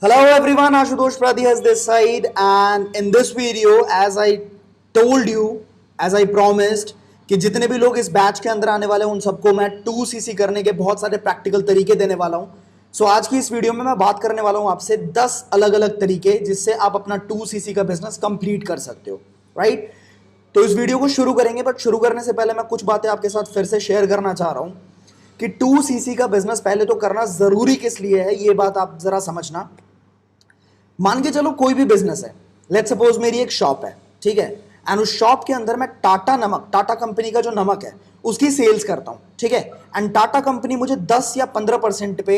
Hello everyone, Ashutosh Pradhi has this side, and in this video, as I told you, as I promised, कि जितने भी लोग इस batch के अंदर आने वाले हैं उन सबको मैं 2cc करने के बहुत सारे प्रैक्टिकल तरीके देने वाला हूं। सो आज की इस वीडियो में मैं बात करने वाला हूं आपसे 10 अलग अलग तरीके जिससे आप अपना 2cc का बिजनेस कंप्लीट कर सकते हो, राइट। तो इस वीडियो को शुरू करेंगे, बट शुरू करने से पहले मैं कुछ बातें आपके साथ फिर से शेयर करना चाह रहा हूं कि 2cc का बिजनेस पहले तो करना जरूरी किस लिए है, ये बात आप जरा समझना। मान के चलो कोई भी बिजनेस है, लेट्स सपोज मेरी एक शॉप है, ठीक है, एंड उस शॉप के अंदर मैं टाटा कंपनी का जो नमक है उसकी सेल्स करता हूं, ठीक है। एंड टाटा कंपनी मुझे 10 या 15% पे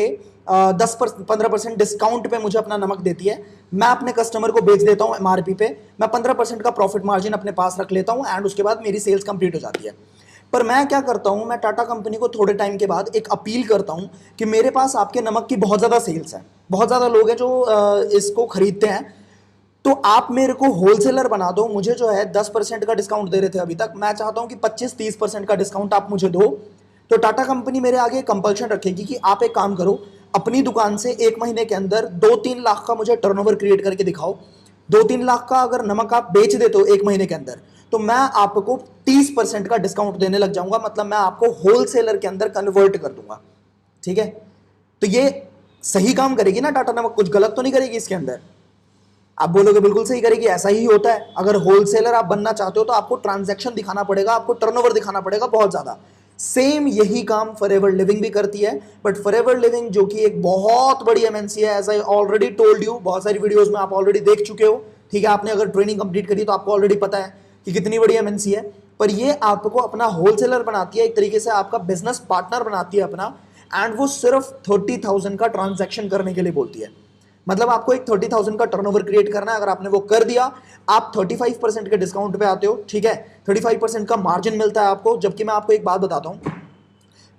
10-15% डिस्काउंट पे मुझे अपना नमक देती है। मैं अपने कस्टमर को बेच देता हूं एमआरपी पे, मैं 15% का प्रॉफिट मार्जिन अपने पास रख लेता हूं एंड उसके बाद मेरी सेल्स कंप्लीट हो जाती है। पर मैं क्या करता हूं, मैं टाटा कंपनी को थोड़े टाइम के बाद एक अपील करता हूं कि मेरे पास आपके नमक की बहुत ज़्यादा सेल्स है, बहुत ज़्यादा लोग हैं जो इसको खरीदते हैं, तो आप मेरे को होलसेलर बना दो। मुझे जो है 10% का डिस्काउंट दे रहे थे अभी तक, मैं चाहता हूं कि 25-30% का डिस्काउंट आप मुझे दो। तो टाटा कंपनी मेरे आगे कंपल्शन रखेगी कि आप एक काम करो, अपनी दुकान से 1 महीने के अंदर 2-3 लाख का मुझे टर्नओवर क्रिएट करके दिखाओ। 2-3 लाख का अगर नमक आप बेच देते हो 1 महीने के अंदर, तो मैं आपको 30% का डिस्काउंट देने लग जाऊंगा, मतलब मैं आपको होलसेलर के अंदर कन्वर्ट कर दूंगा, ठीक है। तो ये सही काम करेगी ना टाटा नमक, कुछ गलत तो नहीं करेगी इसके अंदर। आप बोलोगे बिल्कुल सही करेगी, ऐसा ही होता है। अगर होलसेलर आप बनना चाहते हो तो आपको ट्रांजैक्शन दिखाना पड़ेगा, आपको टर्नओवर दिखाना पड़ेगा बहुत ज्यादा। सेम यही काम फॉरएवर लिविंग भी करती है, बट फॉरएवर लिविंग जो कि एक बहुत बड़ी एमएनसी है, as I already told you, बहुत सारी वीडियोस में आप ऑलरेडी देख चुके हो, ठीक है। आपने अगर ट्रेनिंग कंप्लीट करी तो आपको ऑलरेडी पता है कि कितनी बड़ी एमएनसी है। पर ये आपको अपना होलसेलर बनाती है, एक तरीके से आपका बिजनेस पार्टनर बनाती है अपना, एंड वो सिर्फ 30,000 का ट्रांजैक्शन करने के लिए बोलती है। मतलब आपको एक 30,000 का टर्नओवर क्रिएट करना है, अगर आपने वो कर दिया, आप 35% के डिस्काउंट पे आते हो, ठीक है। 35% का मार्जिन मिलता है आपको। जबकि मैं आपको एक बात बताता हूं,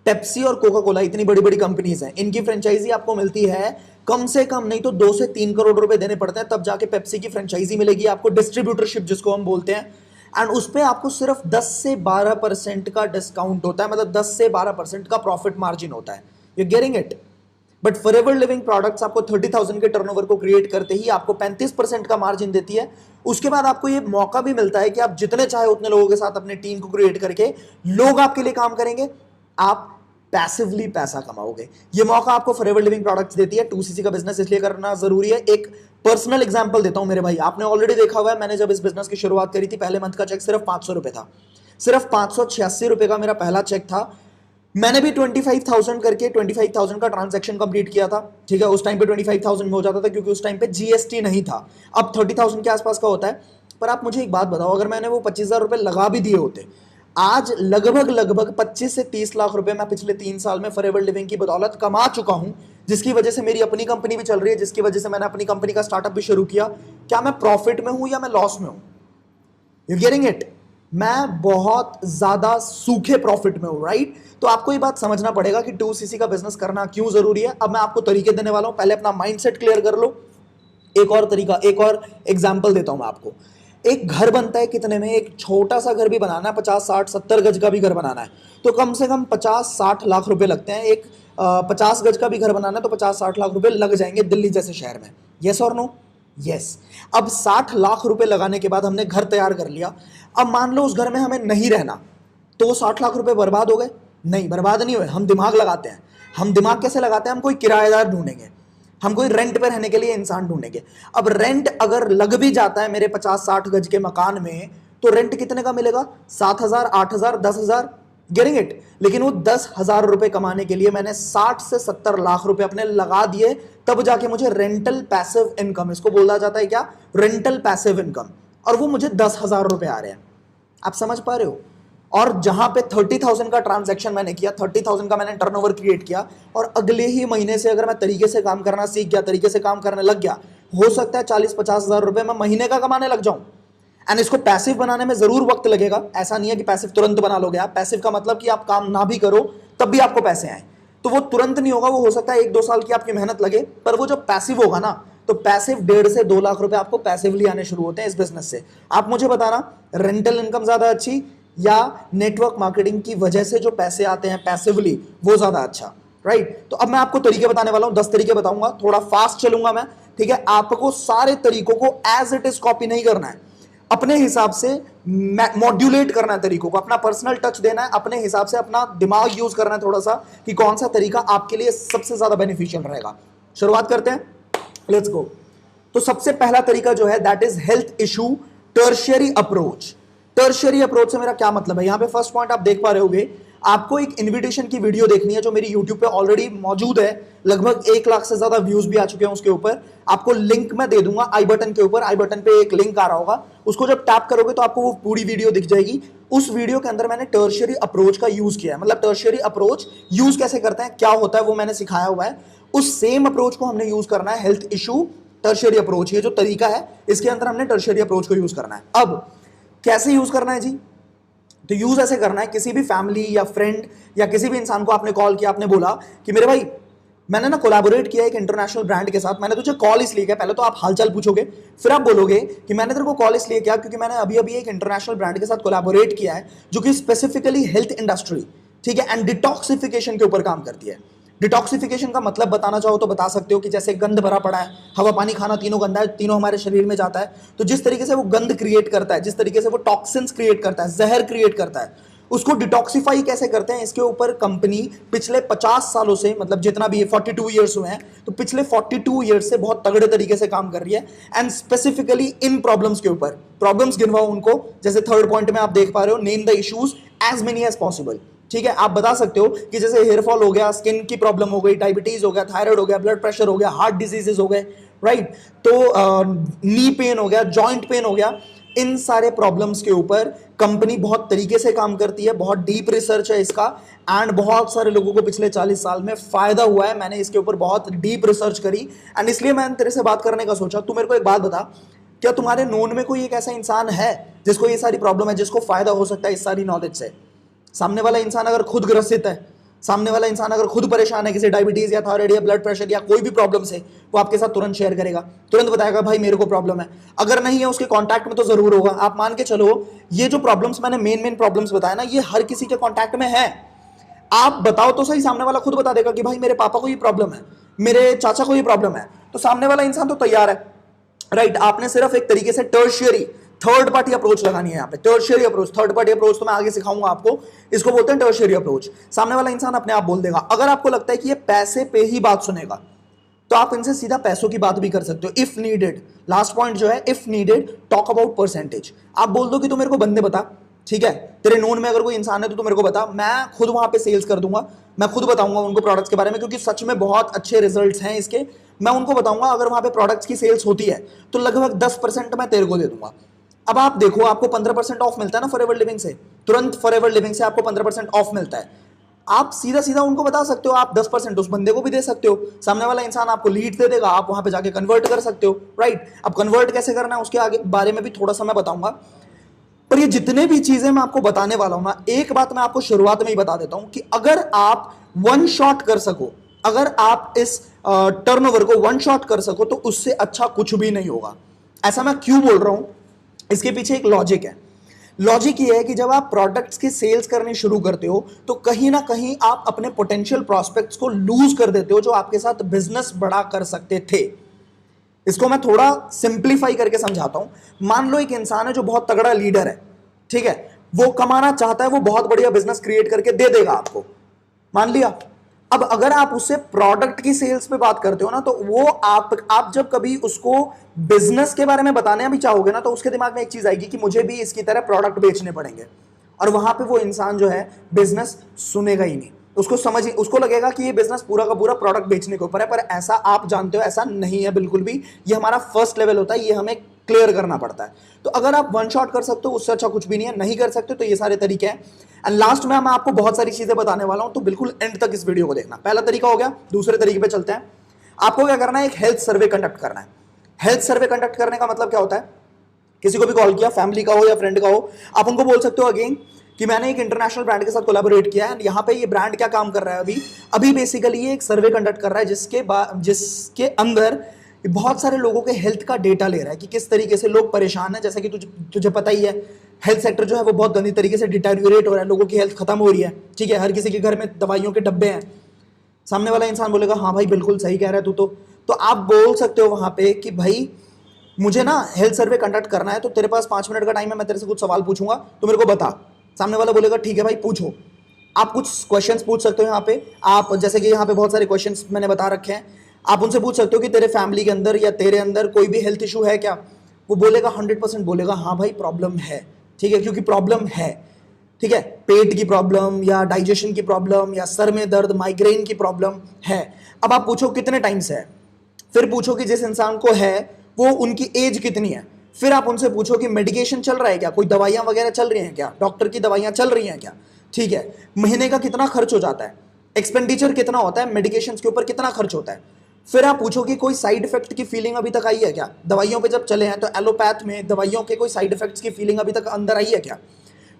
पेप्सी और कोका कोला इतनी बड़ी बड़ी कंपनीज हैं, इनकी फ्रेंचाइजी आपको मिलती है कम से कम नहीं तो 2 से 3 करोड़ रुपए देने पड़ते हैं, तब जाके पेप्सी की फ्रेंचाइजी मिलेगी आपको, डिस्ट्रीब्यूटरशिप जिसको हम बोलते हैं। एंड उस पर आपको सिर्फ 10 से 12% का डिस्काउंट होता है, मतलब 10 से 12% का प्रॉफिट मार्जिन होता है। You getting it. But forever living products आपको 30,000 के टर्नओवर को क्रिएट करते ही आपको 35% का मार्जिन देती है। उसके बाद आपको ये मौका भी मिलता है कि आप जितने चाहे उतने लोगों के साथ अपने टीम को क्रिएट करके लोग आपके लिए काम करेंगे, आप पैसिवली पैसा कमाओगे। ये मौका आपको फॉरएवर लिविंग प्रोडक्ट्स देती है। 2cc का बिजनेस इसलिए करना जरूरी है। एक पर्सनल एग्जांपल देता हूं मेरे भाई, आपने ऑलरेडी देखा हुआ है, मैंने जब इस बिजनेस की शुरुआत करी थी, पहले मंथ का चेक सिर्फ 500 रुपए था, सिर्फ 586 रुपए का मेरा पहला चेक था। मैंने भी 25,000 करके 25,000 का ट्रांजैक्शन कंप्लीट किया था, ठीक है। उस टाइम पे 25,000 में हो जाता था क्योंकि उस टाइम पे जीएसटी नहीं था। अब 30,000 के आसपास का होता है। पर आप मुझे एक बात बताओ, अगर मैंने वो 25,000 रुपए लगा भी दिए होते, आज लगभग लगभग 25 से 30 लाख रुपए मैं पिछले 3 साल में फॉरएवर लिविंग की बदौलत कमा चुका हूं, जिसकी वजह से मेरी अपनी कंपनी भी चल रही है, जिसकी वजह से मैंने अपनी कंपनी का स्टार्टअप भी शुरू किया। क्या मैं प्रॉफिट में हूं या मैं लॉस में हूं? You getting it. मैं बहुत ज्यादा सूखे प्रॉफिट में हूं, राइट। तो आपको ये बात समझना पड़ेगा कि 2cc का बिजनेस करना क्यों जरूरी है। अब मैं आपको तरीके देने वाला हूं, पहले अपना माइंडसेट क्लियर कर लो। एक और तरीका, एक और एग्जांपल देता हूं मैं आपको। एक घर बनता है कितने में? एक छोटा सा घर भी बनाना है, 50-60-70 गज का भी घर बनाना है, तो कम से कम 50-60 लाख रुपए लगते हैं। एक 50 गज का भी घर बनाना है तो 50-60 लाख रुपए लग जाएंगे दिल्ली जैसे शहर में। यस और नो? यस। अब 60 लाख रुपए लगाने के बाद हमने घर तैयार कर लिया। अब मान लो उस घर में हमें नहीं रहना, तो वो 60 लाख रुपए बर्बाद हो गए? नहीं, बर्बाद नहीं हुए। हम दिमाग लगाते हैं। हम दिमाग कैसे लगाते हैं? हम कोई किराएदार ढूंढेंगे, हम कोई रेंट पे रहने के लिए इंसान ढूंढेंगे। अब रेंट अगर लग भी जाता है मेरे 50-60 गज के मकान में, तो रेंट कितने का मिलेगा? 7,000, 8,000, 10,000। Getting it. लेकिन वो 10,000 रुपए कमाने के लिए मैंने 60 से 70 लाख रुपए अपने लगा दिए, तब जाके मुझे रेंटल पैसिव इनकम, इसको बोला जाता है क्या? Rental passive income. और वो मुझे 10,000 रुपए आ रहे हैं। आप समझ पा रहे हो? और जहां पे 30,000 का ट्रांजैक्शन मैंने किया, 30,000 का मैंने टर्नओवर क्रिएट किया, और अगले ही महीने से अगर मैं तरीके से काम करना सीख गया, तरीके से काम करने लग गया, हो सकता है 40-50 हजार रुपए मैं महीने का कमाने लग जाऊं। एंड इसको पैसिव बनाने में जरूर वक्त लगेगा। ऐसा नहीं है कि पैसिव तुरंत बना लोगे आप। पैसिव का मतलब कि आप काम ना भी करो तब भी आपको पैसे आए, तो वो तुरंत नहीं होगा। वो हो सकता है 1-2 साल की आपकी मेहनत लगे, पर वो जब पैसिव होगा ना, तो पैसिव 1.5 से 2 लाख रुपए आपको पैसिवली आने शुरू होते हैं इस बिजनेस से। आप मुझे बताना, रेंटल इनकम ज्यादा अच्छी या नेटवर्क मार्केटिंग की वजह से जो पैसे आते हैं पैसिवली, वो ज्यादा अच्छा? राइट। तो अब मैं आपको तरीके बताने वाला हूं, 10 तरीके बताऊंगा। थोड़ा फास्ट चलूंगा मैं, ठीक है, आपको सारे तरीकों को एज इट इज कॉपी नहीं करना है, अपने हिसाब से मॉड्यूलेट करना है तरीकों को, अपना पर्सनल टच देना है, अपने हिसाब से अपना दिमाग यूज करना है थोड़ा सा कि कौन सा तरीका आपके लिए सबसे ज्यादा बेनिफिशियल रहेगा। शुरुआत करते हैं, लेट्स गो। तो सबसे पहला तरीका जो है that is health issue tertiary approach. Tertiary approach से मेरा क्या मतलब है, यहां पे फर्स्ट पॉइंट आप देख पा रहे होगे, आपको एक इनविटेशन की वीडियो देखनी है जो मेरी YouTube पे ऑलरेडी मौजूद है, लगभग 1 लाख से ज्यादा व्यूज भी आ चुके हैं उसके ऊपर। आपको लिंक मैं दे दूंगा आई बटन के ऊपर, आई बटन पे एक लिंक आ रहा होगा, उसको जब टैप करोगे तो आपको वो पूरी वीडियो दिख जाएगी। उस वीडियो के अंदर मैंने टर्शियरी अप्रोच का यूज किया है, मतलब टर्शियरी अप्रोच यूज कैसे करते हैं, क्या होता है, वो मैंने सिखाया हुआ है। उस सेम अप्रोच को हमने यूज करना है हेल्थ इशू टर्शियरी अप्रोच, ये जो तरीका है इसके अंदर हमने टर्शियरी अप्रोच को यूज करना है। अब कैसे यूज करना है जी, तो यूज ऐसे करना है, किसी भी फैमिली या फ्रेंड या किसी भी इंसान को आपने कॉल किया, आपने बोला कि मेरे भाई मैंने ना कोलैबोरेट किया एक इंटरनेशनल ब्रांड के साथ, मैंने तुझे कॉल इसलिए किया, पहले तो आप हालचाल पूछोगे, फिर आप बोलोगे कि मैंने तेरे को कॉल इसलिए किया क्योंकि मैंने अभी अभी एक इंटरनेशनल ब्रांड के साथ कोलैबोरेट किया है जो कि स्पेसिफिकली हेल्थ इंडस्ट्री, ठीक है, एंड डिटॉक्सिफिकेशन के ऊपर काम करती है। डिटॉक्सिफिकेशन का मतलब बताना चाहो तो बता सकते हो कि जैसे गंद भरा पड़ा है, हवा पानी खाना तीनों गंदा है, तीनों हमारे शरीर में जाता है, तो जिस तरीके से वो गंद क्रिएट करता है, जिस तरीके से वो टॉक्सिन्स क्रिएट करता है, जहर क्रिएट करता है, उसको डिटॉक्सिफाई कैसे करते हैं, इसके ऊपर कंपनी पिछले 50 सालों से, मतलब जितना भी 42 ईयर्स हुए हैं, तो पिछले 42 ईयर्स से बहुत तगड़े तरीके से काम कर रही है, एंड स्पेसिफिकली इन प्रॉब्लम्स के ऊपर। प्रॉब्लम्स गिनवाओ उनको, जैसे थर्ड पॉइंट में आप देख पा रहे हो, name the issues as many as possible, ठीक है। आप बता सकते हो कि जैसे हेयर फॉल हो गया, स्किन की प्रॉब्लम हो गई, डायबिटीज हो गया, थायराइड हो गया, ब्लड प्रेशर हो गया, हार्ट डिजीजेस हो गए, राइट, तो नी पेन हो गया, जॉइंट पेन हो गया, इन सारे प्रॉब्लम्स के ऊपर कंपनी बहुत तरीके से काम करती है, बहुत डीप रिसर्च है इसका, एंड बहुत सारे लोगों को पिछले 40 साल में फायदा हुआ है। मैंने इसके ऊपर बहुत डीप रिसर्च करी, एंड इसलिए मैंने तेरे से बात करने का सोचा। तू मेरे को एक बात बता, क्या तुम्हारे नोन में कोई एक ऐसा इंसान है जिसको ये सारी प्रॉब्लम है, जिसको फायदा हो सकता है इस सारी नॉलेज से? सामने वाला इंसान अगर खुद ग्रसित है, सामने वाला इंसान अगर खुद परेशान है किसी डायबिटीज या थायराइड या ब्लड प्रेशर या कोई भी प्रॉब्लम से, वो आपके साथ तुरंत शेयर करेगा, तुरंत बताएगा भाई मेरे को प्रॉब्लम है। अगर नहीं है उसके कांटेक्ट में तो जरूर होगा। आप मान के चलो ये जो प्रॉब्लम्स मैंने मेन प्रॉब्लम्स बताया ना, ये हर किसी के कांटेक्ट में है। आप बताओ तो सही, सामने वाला खुद बता देगा कि भाई मेरे पापा को ये प्रॉब्लम है, मेरे चाचा को ये प्रॉब्लम है, तो सामने वाला इंसान तो तैयार है, राइट। आपने सिर्फ एक तरीके से टर्शियरी थर्ड पार्टी अप्रोच लगानी है यहाँ पे। Tertiary approach, third party approach तो मैं आगे सिखाऊंगा आपको, इसको बोलते हैं टर्शियरी अप्रोच। सामने वाला इंसान अपने आप बोल देगा। अगर आपको लगता है कि ये पैसे पे ही बात सुनेगा, तो आप इनसे सीधा पैसों की बात भी कर सकते हो, इफ नीडेड। लास्ट पॉइंट जो है, if needed talk about percentage. आप बोल दो कि तू मेरे को बंदे बता, ठीक है, तेरे नोन में अगर कोई इंसान है तो तू मेरे को बता, मैं खुद वहां पे सेल्स कर दूंगा, मैं खुद बताऊंगा उनको प्रोडक्ट्स के बारे में, क्योंकि सच में बहुत अच्छे रिजल्ट्स हैं इसके। मैं उनको बताऊंगा अगर वहां पे प्रोडक्ट्स की सेल्स होती है तो लगभग 10% मैं तेरे को दे दूंगा। अब आप देखो, आपको 15% ऑफ मिलता है ना फॉरएवर लिविंग से, तुरंत फॉरएवर लिविंग से आपको 15% ऑफ मिलता है। आप सीधा सीधा उनको बता सकते हो, आप 10% उस बंदे को भी दे सकते हो, सामने वाला इंसान आपको लीड दे देगा, आप वहां पे जाके कन्वर्ट कर सकते हो, राइट। अब कन्वर्ट कैसे करना है उसके आगे बारे में भी थोड़ा सा मैं बताऊंगा, पर ये जितने भी चीजें मैं आपको बताने वाला हूं ना, एक बात मैं आपको शुरुआत में ही बता देता हूं कि अगर आप वन शॉट कर सको, अगर आप इस टर्नओवर को वन शॉट कर सको, तो उससे अच्छा कुछ भी नहीं होगा। ऐसा मैं क्यों बोल रहा हूं, इसके पीछे एक लॉजिक है। लॉजिक ये है कि जब आप प्रोडक्ट्स की सेल्स करनी शुरू करते हो तो कहीं ना कहीं आप अपने पोटेंशियल प्रॉस्पेक्ट्स को लूज कर देते हो जो आपके साथ बिजनेस बड़ा कर सकते थे। इसको मैं थोड़ा सिंप्लीफाई करके समझाता हूं। मान लो एक इंसान है जो बहुत तगड़ा लीडर है, ठीक है, वो कमाना चाहता है, वो बहुत बढ़िया बिजनेस क्रिएट करके दे देगा आपको, मान लिया। अब अगर आप उससे प्रोडक्ट की सेल्स पे बात करते हो ना, तो वो आप जब कभी उसको बिजनेस के बारे में बताने भी चाहोगे ना, तो उसके दिमाग में एक चीज आएगी कि मुझे भी इसकी तरह प्रोडक्ट बेचने पड़ेंगे, और वहां पे वो इंसान जो है बिजनेस सुनेगा ही नहीं। उसको लगेगा कि ये बिजनेस पूरा का पूरा प्रोडक्ट बेचने के ऊपर है, पर ऐसा आप जानते हो ऐसा नहीं है बिल्कुल भी। ये हमारा फर्स्ट लेवल होता है, ये हमें क्लियर करना पड़ता है। तो अगर आप वन शॉट कर सकते हो, उससे अच्छा कुछ भी नहीं है। नहीं कर सकते तो ये सारे तरीके हैं, एंड लास्ट में मैं आपको बहुत सारी चीजें बताने वाला हूं, तो बिल्कुल एंड तक इस वीडियो को देखना। पहला तरीका हो गया, दूसरे तरीके पे चलते हैं। आपको क्या करना है, एक हेल्थ सर्वे कंडक्ट करना है। हेल्थ सर्वे कंडक्ट करने का मतलब क्या होता है, किसी को भी कॉल किया, फैमिली का हो या फ्रेंड का हो, आप उनको बोल सकते हो अगेन कि मैंने एक इंटरनेशनल ब्रांड के साथ कोलैबोरेट किया है, यहाँ पे ये ब्रांड क्या काम कर रहा है, अभी बेसिकली ये एक सर्वे कंडक्ट कर रहा है जिसके अंदर बहुत सारे लोगों के हेल्थ का डेटा ले रहा है कि किस तरीके से लोग परेशान हैं। जैसे कि तुझे पता ही है, हेल्थ सेक्टर जो है वो बहुत गंदी तरीके से डिटेरियोरेट हो रहा है, लोगों की हेल्थ खत्म हो रही है, ठीक है, हर किसी के घर में दवाइयों के डब्बे हैं। सामने वाला इंसान बोलेगा हाँ भाई बिल्कुल सही कह रहा है तू, तो तो आप बोल सकते हो वहां पे कि भाई मुझे ना हेल्थ सर्वे कंडक्ट करना है, तो तेरे पास 5 मिनट का टाइम है, मैं तेरे से कुछ सवाल पूछूंगा, तो मेरे को बता। सामने वाला बोलेगा ठीक है भाई पूछो। आप कुछ क्वेश्चंस पूछ सकते हो यहाँ पे। आप जैसे कि यहाँ पे बहुत सारे क्वेश्चंस मैंने बता रखे हैं, आप उनसे पूछ सकते हो कि तेरे फैमिली के अंदर या तेरे अंदर कोई भी हेल्थ इशू है क्या। वो बोलेगा 100% बोलेगा हाँ भाई प्रॉब्लम है, ठीक है, क्योंकि प्रॉब्लम है, ठीक है, पेट की प्रॉब्लम या डाइजेशन की प्रॉब्लम या सर में दर्द, माइग्रेन की प्रॉब्लम है। अब आप पूछो कितने टाइम से है, फिर पूछो कि जिस इंसान को है वो उनकी एज कितनी है, फिर आप उनसे पूछो कि मेडिकेशन चल रहा है क्या, कोई दवाइयां वगैरह चल रही हैं क्या, डॉक्टर की दवाइयां चल रही हैं क्या, ठीक है, महीने का कितना खर्च हो जाता है, एक्सपेंडिचर कितना होता है, मेडिकेशन के ऊपर कितना खर्च होता है। फिर आप पूछो कि कोई साइड इफेक्ट की फीलिंग अभी तक आई है क्या, दवाइयों पे जब चले हैं तो एलोपैथ में दवाइयों के कोई साइड इफेक्ट्स की फीलिंग अभी तक अंदर आई है क्या।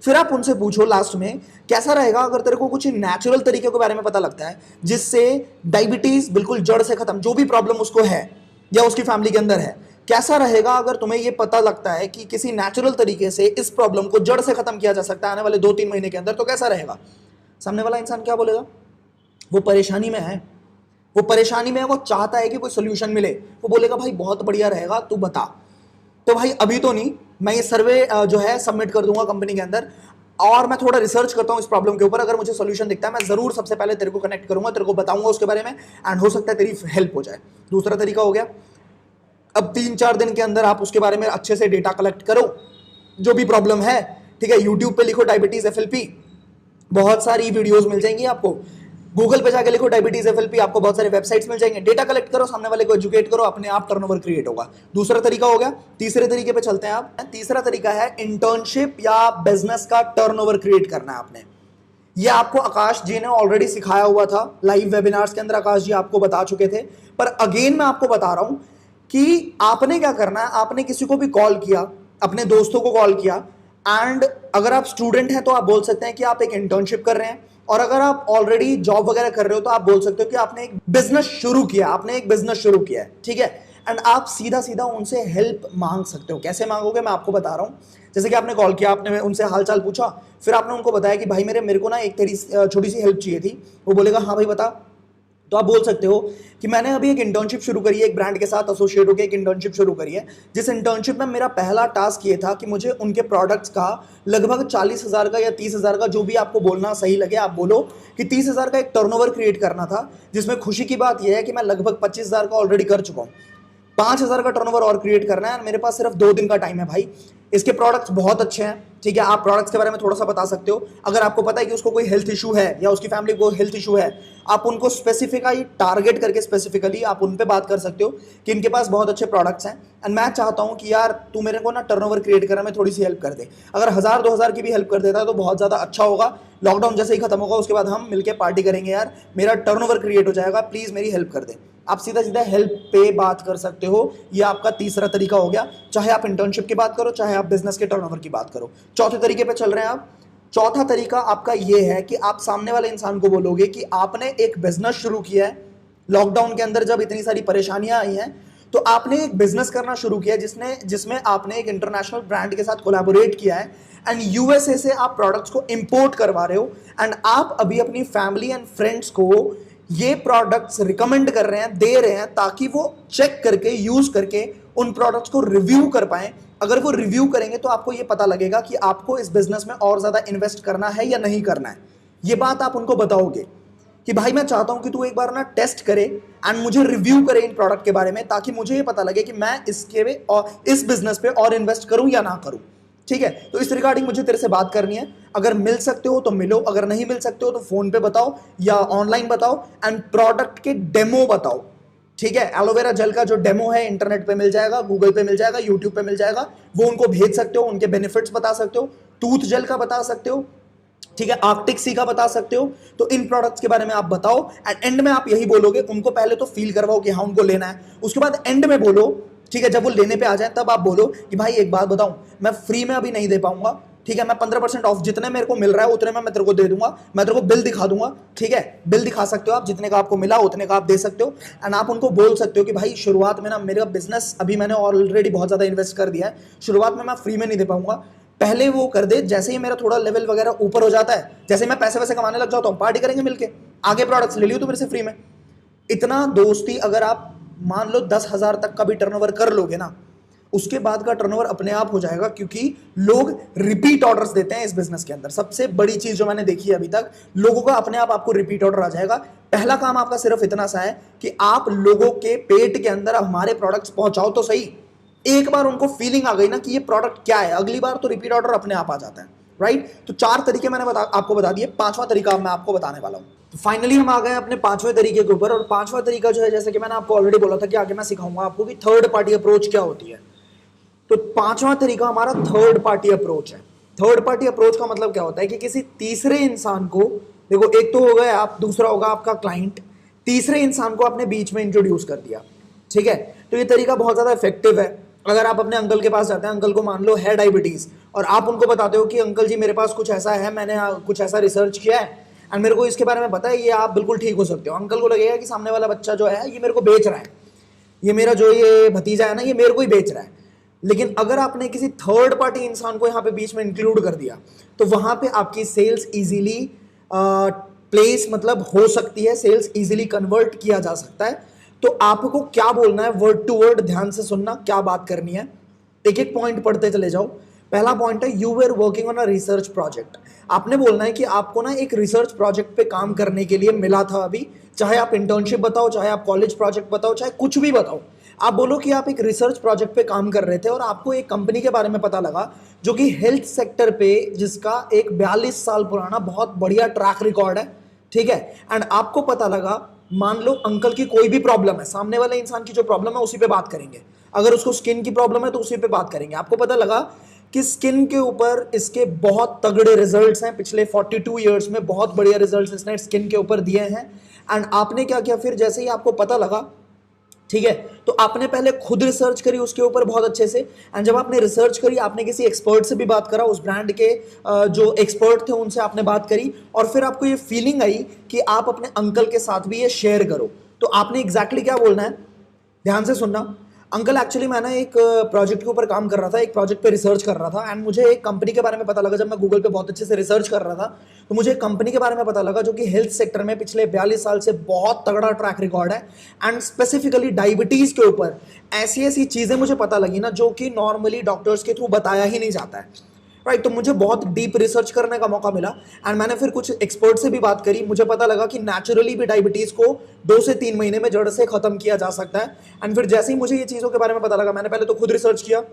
फिर आप उनसे पूछो लास्ट में कैसा रहेगा अगर तेरे को कुछ नेचुरल तरीके के बारे में पता लगता है जिससे डायबिटीज बिल्कुल जड़ से खत्म, जो भी प्रॉब्लम उसको है या उसकी फैमिली के अंदर है, कैसा रहेगा अगर तुम्हें यह पता लगता है कि किसी नेचुरल तरीके से इस प्रॉब्लम को जड़ से खत्म किया जा सकता है आने वाले 2-3 महीने के अंदर, तो कैसा रहेगा। सामने वाला इंसान क्या बोलेगा, वो परेशानी में है, वो परेशानी में है, वो चाहता है कि कोई सोल्यूशन मिले, वो बोलेगा भाई बहुत बढ़िया रहेगा तू बता। तो भाई अभी तो नहीं, मैं ये सर्वे जो है सबमिट कर दूंगा कंपनी के अंदर, और मैं थोड़ा रिसर्च करता हूं इस प्रॉब्लम के ऊपर, अगर मुझे सोल्यूशन दिखता है मैं जरूर सबसे पहले तेरे को कनेक्ट करूंगा, तेरे को बताऊंगा उसके बारे में, एंड हो सकता है तेरी हेल्प हो जाए। दूसरा तरीका हो गया, अब 3-4 दिन के अंदर आप उसके बारे में अच्छे से डेटा कलेक्ट करो, जो भी प्रॉब्लम है, ठीक है, यूट्यूब पे लिखो डायबिटीज एफएलपी, बहुत सारी वीडियोस मिल जाएंगी आपको, गूगल पे जाके लिखो डायबिटीज एफएलपी, आपको बहुत सारे वेबसाइट्स मिल जाएंगे, डेटा कलेक्ट करो, सामने वाले को एजुकेट करो, अपने आप टर्नओवर क्रिएट होगा। दूसरा तरीका हो गया। तीसरे तरीके पे चलते हैं आप। तीसरा तरीका है इंटर्नशिप या बिजनेस का टर्नओवर क्रिएट करना है आपने। ये आपको आकाश जी ने ऑलरेडी सिखाया हुआ था लाइव वेबिनार्स के अंदर, आकाश जी आपको बता चुके थे, पर अगेन मैं आपको बता रहा हूं कि आपने क्या करना है, आपने किसी को भी कॉल किया, अपने दोस्तों को कॉल किया, एंड अगर आप स्टूडेंट हैं तो आप बोल सकते हैं कि आप एक इंटर्नशिप कर रहे हैं, और अगर आप ऑलरेडी जॉब वगैरह कर रहे हो तो आप बोल सकते हो कि आपने एक बिजनेस शुरू किया, आपने एक बिजनेस शुरू किया है, ठीक है, एंड आप सीधा सीधा उनसे हेल्प मांग सकते हो। कैसे मांगोगे मैं आपको बता रहा हूं। जैसे कि आपने कॉल किया, आपने उनसे हालचाल पूछा, फिर आपने उनको बताया कि भाई मेरे को ना एक तेरी छोटी सी हेल्प चाहिए थी। वो बोलेगा हाँ भाई बता। तो आप बोल सकते हो कि मैंने अभी एक इंटर्नशिप शुरू करी है, एक ब्रांड के साथ एसोसिएट होकर एक इंटर्नशिप शुरू करी है, जिस इंटर्नशिप में मेरा पहला टास्क ये था कि मुझे उनके प्रोडक्ट्स का लगभग 40,000 का या 30,000 का, जो भी आपको बोलना सही लगे आप बोलो, कि 30,000 का एक टर्नओवर क्रिएट करना था, जिसमें खुशी की बात यह है कि मैं लगभग 25,000 का ऑलरेडी कर चुका हूँ। 5,000 का टर्नओवर और क्रिएट करना है, मेरे पास सिर्फ 2 दिन का टाइम है भाई। इसके प्रोडक्ट्स बहुत अच्छे हैं, ठीक है, आप प्रोडक्ट्स के बारे में थोड़ा सा बता सकते हो। अगर आपको पता है कि उसको कोई हेल्थ इशू है या उसकी फैमिली को हेल्थ इशू है, आप उनको स्पेसिफिकली टारगेट करके स्पेसिफिकली आप उन पे बात कर सकते हो कि इनके पास बहुत अच्छे प्रोडक्ट्स हैं, एंड मैं चाहता हूं कि यार तू मेरे को ना टर्नओवर क्रिएट करने में थोड़ी सी हेल्प कर दे। अगर 1,000-2,000 की भी हेल्प कर देता है तो बहुत ज़्यादा अच्छा होगा। लॉकडाउन जैसे ही खत्म होगा उसके बाद हम मिलकर पार्टी करेंगे यार, मेरा टर्नओवर क्रिएट हो जाएगा, प्लीज़ मेरी हेल्प कर दे। आप सीधा सीधा हेल्प पे बात कर सकते हो। ये आपका तीसरा तरीका हो गया, चाहे आप इंटर्नशिप की बात करो, चाहे आप बिजनेस के टर्नओवर की बात करो। चौथे तरीके पे चल रहे हैं आप। चौथा तरीका आपका ये है कि आप सामने वाले इंसान को बोलोगे कि आपने एक बिजनेस शुरू किया है, लॉकडाउन के अंदर जब इतनी सारी परेशानियां आई हैं तो आपने एक बिजनेस करना शुरू किया जिसमें आपने एक इंटरनेशनल ब्रांड के साथ कोलैबोरेट किया है, एंड यूएसए से आप प्रोडक्ट्स को इंपोर्ट करवा रहे हो, एंड आप अभी अपनी फैमिली एंड फ्रेंड्स को ये प्रोडक्ट्स रिकमेंड कर रहे हैं, दे रहे हैं, ताकि वो चेक करके यूज करके उन प्रोडक्ट्स को रिव्यू कर पाए। अगर वो रिव्यू करेंगे तो आपको ये पता लगेगा कि आपको इस बिजनेस में और ज्यादा इन्वेस्ट करना है या नहीं करना है। ये बात आप उनको बताओगे कि भाई मैं चाहता हूं कि तू एक बार ना टेस्ट करे एंड मुझे रिव्यू करे इन प्रोडक्ट के बारे में, ताकि मुझे ये पता लगे कि मैं इसके और इस बिजनेस पे और इन्वेस्ट करूं या ना करूं, ठीक है। तो इस रिगार्डिंग मुझे तेरे से बात करनी है। अगर मिल सकते हो तो मिलो, अगर नहीं मिल सकते हो तो फोन पे बताओ या ऑनलाइन बताओ, एंड प्रोडक्ट के डेमो बताओ, ठीक है। एलोवेरा जेल का जो डेमो है इंटरनेट पे मिल जाएगा, गूगल पे मिल जाएगा, यूट्यूब पे मिल जाएगा, वो उनको भेज सकते हो, उनके बेनिफिट्स बता सकते हो, टूथ जेल का बता सकते हो, ठीक है, आर्कटिक सी का बता सकते हो। तो इन प्रोडक्ट्स के बारे में आप बताओ, एंड एंड में आप यही बोलोगे, उनको पहले तो फील करवाओ कि हाँ उनको लेना है, उसके बाद एंड में बोलो, ठीक है, जब वो लेने पे आ जाए तब आप बोलो कि भाई एक बात बताऊं, मैं फ्री में अभी नहीं दे पाऊंगा, ठीक है, मैं 15% ऑफ जितने मेरे को मिल रहा है उतने में मैं तेरे को दे दूंगा, मैं तेरे को बिल दिखा दूंगा, ठीक है, बिल दिखा सकते हो आप, जितने का आपको मिला उतने का आप दे सकते हो। एंड आप उनको बोल सकते हो कि भाई शुरुआत में ना मेरा बिजनेस अभी मैंने ऑलरेडी बहुत ज्यादा इन्वेस्ट कर दिया है, शुरुआत में मैं फ्री में नहीं दे पाऊंगा, पहले वो कर दे, जैसे ही मेरा थोड़ा लेवल वगैरह ऊपर हो जाता है, जैसे मैं पैसे वैसे कमाने लग जाता हूँ, पार्टी करेंगे मिलके, आगे प्रोडक्ट्स ले लियो तो मेरे से फ्री में। इतना दोस्ती अगर आप मान लो 10,000 तक का भी टर्नओवर कर लोगे ना, उसके बाद का टर्नओवर अपने आप हो जाएगा, क्योंकि लोग रिपीट ऑर्डर्स देते हैं इस बिजनेस के अंदर। सबसे बड़ी चीज जो मैंने देखी है अभी तक, लोगों का अपने आप आपको रिपीट ऑर्डर आ जाएगा। पहला काम आपका सिर्फ इतना सा है कि आप लोगों के पेट के अंदर हमारे प्रोडक्ट्स पहुंचाओ तो सही। एक बार उनको फीलिंग आ गई ना कि ये प्रोडक्ट क्या है, अगली बार तो रिपीट ऑर्डर अपने आप आ जाता है, राइट। तो 4 तरीके मैंने आपको बता दिए, 5वां तरीका मैं आपको बताने वाला हूं। तो फाइनली हम आ गए अपने 5वें तरीके के ऊपर। और 5वां तरीका जो है, जैसे कि मैंने आपको ऑलरेडी बोला था कि आगे मैं सिखाऊंगा आपको कि थर्ड पार्टी अप्रोच क्या होती है। तो 5वां तरीका हमारा थर्ड पार्टी अप्रोच है। थर्ड पार्टी अप्रोच का मतलब क्या होता है कि किसी तीसरे इंसान को, देखो एक तो हो गया आप, दूसरा होगा आपका क्लाइंट, तीसरे इंसान को आपने बीच में इंट्रोड्यूस कर दिया, ठीक है। तो ये तरीका बहुत ज्यादा इफेक्टिव है। अगर आप अपने अंकल के पास जाते हैं, अंकल को मान लो है डायबिटीज, और आप उनको बताते हो कि अंकल जी मेरे पास कुछ ऐसा है, मैंने कुछ ऐसा रिसर्च किया है एंड मेरे को इसके बारे में पता है, ये आप बिल्कुल ठीक हो सकते हो। अंकल को लगेगा कि सामने वाला बच्चा जो है ये मेरे को बेच रहा है, ये मेरा जो ये भतीजा है ना ये मेरे को ही बेच रहा है। लेकिन अगर आपने किसी थर्ड पार्टी इंसान को यहाँ पे बीच में इंक्लूड कर दिया, तो वहां पे आपकी सेल्स इजीली प्लेस मतलब हो सकती है, सेल्स इजीली कन्वर्ट किया जा सकता है। तो आपको क्या बोलना है, वर्ड टू वर्ड ध्यान से सुनना, क्या बात करनी है, एक एक पॉइंट पढ़ते चले जाओ। पहला पॉइंट है, you where working on a research project. आपने बोलना है कि आपको ना एक रिसर्च प्रोजेक्ट पे काम करने के लिए मिला था अभी, चाहे आप इंटर्नशिप बताओ, चाहे आप कॉलेज प्रोजेक्ट बताओ, चाहे कुछ भी बताओ। आप बोलो कि आप एक रिसर्च प्रोजेक्ट पे काम कर रहे थे और आपको एक कंपनी के बारे में पता लगा जो कि हेल्थ सेक्टर पे, जिसका एक 42 साल पुराना बहुत बढ़िया ट्रैक रिकॉर्ड है, ठीक है। एंड आपको पता लगा, मान लो अंकल की कोई भी प्रॉब्लम है, सामने वाले इंसान की जो प्रॉब्लम है उसी पे बात करेंगे। अगर उसको स्किन की प्रॉब्लम है तो उसी पे बात करेंगे। आपको पता लगा कि स्किन के ऊपर इसके बहुत तगड़े रिजल्ट्स हैं, पिछले 42 ईयर्स में बहुत बढ़िया रिजल्ट्स इसने स्किन के ऊपर दिए हैं। एंड आपने क्या किया फिर, जैसे ही आपको पता लगा, ठीक है, तो आपने पहले खुद रिसर्च करी उसके ऊपर बहुत अच्छे से। एंड जब आपने रिसर्च करी, आपने किसी एक्सपर्ट से भी बात करा, उस ब्रांड के जो एक्सपर्ट थे उनसे आपने बात करी, और फिर आपको ये फीलिंग आई कि आप अपने अंकल के साथ भी ये शेयर करो। तो आपने एग्जैक्टली क्या बोलना है, ध्यान से सुनना। अंकल एक्चुअली मैं ना एक प्रोजेक्ट के ऊपर काम कर रहा था, एक प्रोजेक्ट पे रिसर्च कर रहा था, एंड मुझे एक कंपनी के बारे में पता लगा। जब मैं गूगल पे बहुत अच्छे से रिसर्च कर रहा था तो मुझे एक कंपनी के बारे में पता लगा जो कि हेल्थ सेक्टर में पिछले 42 साल से बहुत तगड़ा ट्रैक रिकॉर्ड है। एंड स्पेसिफिकली डायबिटीज के ऊपर ऐसी ऐसी चीजें मुझे पता लगी ना जो कि नॉर्मली डॉक्टर्स के थ्रू बताया ही नहीं जाता है, राइट। तो मुझे बहुत डीप रिसर्च करने का मौका मिला एंड मैंने फिर कुछ एक्सपर्ट से भी बात करी। मुझे पता लगा कि नेचुरली भी डायबिटीज को 2 से 3 महीने में जड़ से खत्म किया जा सकता है। एंड फिर जैसे ही मुझे ये चीजों के बारे में पता लगा, मैंने पहले तो खुद रिसर्च किया,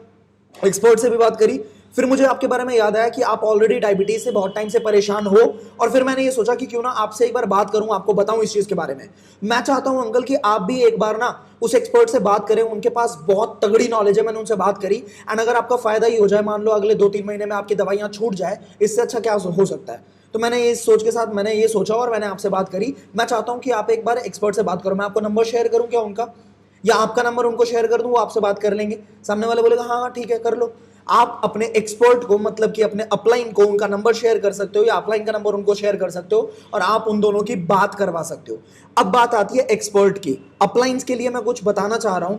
एक्सपर्ट से भी बात करी, फिर मुझे आपके बारे में याद आया कि आप ऑलरेडी डायबिटीज से बहुत टाइम से परेशान हो, और फिर मैंने ये सोचा कि क्यों ना आपसे एक बार बात करूं, आपको बताऊं इस चीज के बारे में। मैं चाहता हूं अंकल कि आप भी एक बार ना उस एक्सपर्ट से बात करें, उनके पास बहुत तगड़ी नॉलेज है, मैंने उनसे बात करी। एंड अगर आपका फायदा ही हो जाए, मान लो अगले 2-3 महीने में आपकी दवाइयां छूट जाए, इससे अच्छा क्या हो सकता है। तो मैंने इस सोच के साथ मैंने ये सोचा और मैंने आपसे बात करी। मैं चाहता हूं कि आप एक बार एक्सपर्ट से बात करो। मैं आपको नंबर शेयर करूं क्या उनका, या आपका नंबर उनको शेयर कर दूं, वो आपसे बात कर लेंगे। सामने वाले बोलेगा हाँ हाँ ठीक है कर लो। आप अपने एक्सपर्ट को, मतलब कि अपने अपलाइन को उनका नंबर शेयर कर सकते हो, या अपलाइन का नंबर उनको शेयर कर सकते हो, और आप उन दोनों की बात करवा सकते हो। अब बात आती है एक्सपर्ट की। अपलाइंस के लिए मैं कुछ बताना चाह रहा हूं।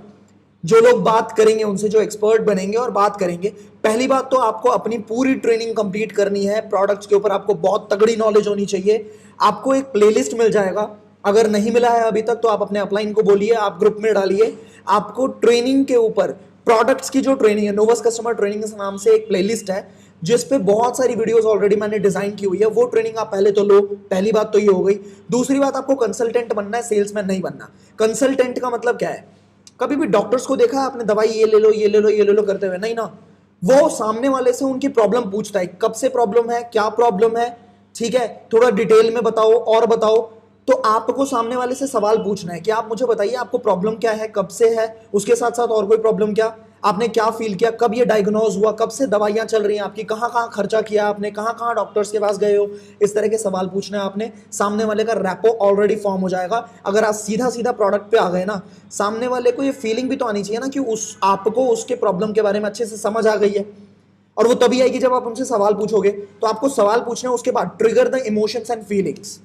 जो लोग बात करेंगे उनसे, जो एक्सपर्ट बनेंगे और बात करेंगे, पहली बात तो आपको अपनी पूरी ट्रेनिंग कंप्लीट करनी है। प्रोडक्ट्स के ऊपर आपको बहुत तगड़ी नॉलेज होनी चाहिए। आपको एक प्लेलिस्ट मिल जाएगा, अगर नहीं मिला है अभी तक तो आप अपने अपलाइन को बोलिए, आप ग्रुप में डालिए। आपको ट्रेनिंग के ऊपर, प्रोडक्ट्स की जो ट्रेनिंग है, नोवस कस्टमर ट्रेनिंग के नाम से एक प्लेलिस्ट है जिस पे बहुत सारी वीडियोस ऑलरेडी मैंने डिजाइन की हुई है। वो ट्रेनिंग आप पहले तो लो, पहली बात तो ये हो गई। दूसरी बात, आपको कंसल्टेंट बनना है, सेल्समैन नहीं बनना। कंसल्टेंट का मतलब क्या है, कभी भी डॉक्टर्स को देखा है आपने, दवाई ये ले लो ये ले लो ये ले लो करते हुए, नहीं ना। वो सामने वाले से उनकी प्रॉब्लम पूछता है, कब से प्रॉब्लम है, क्या प्रॉब्लम है, ठीक है, थोड़ा डिटेल में बताओ और बताओ। तो आपको सामने वाले से सवाल पूछना है कि आप मुझे बताइए आपको प्रॉब्लम क्या है, कब से है, उसके साथ साथ और कोई प्रॉब्लम क्या, आपने क्या फील किया, कब ये डायग्नोज हुआ, कब से दवाइयां चल रही हैं आपकी, कहां कहां खर्चा किया आपने, कहां कहां डॉक्टर्स के पास गए हो। इस तरह के सवाल पूछना है आपने। सामने वाले का रैपो ऑलरेडी फॉर्म हो जाएगा। अगर आप सीधा सीधा प्रोडक्ट पे आ गए ना, सामने वाले को ये फीलिंग भी तो आनी चाहिए ना कि उस आपको उसके प्रॉब्लम के बारे में अच्छे से समझ आ गई है। और वो तभी आएगी जब आप उनसे सवाल पूछोगे। तो आपको सवाल पूछना है, उसके बाद trigger the emotions and feelings.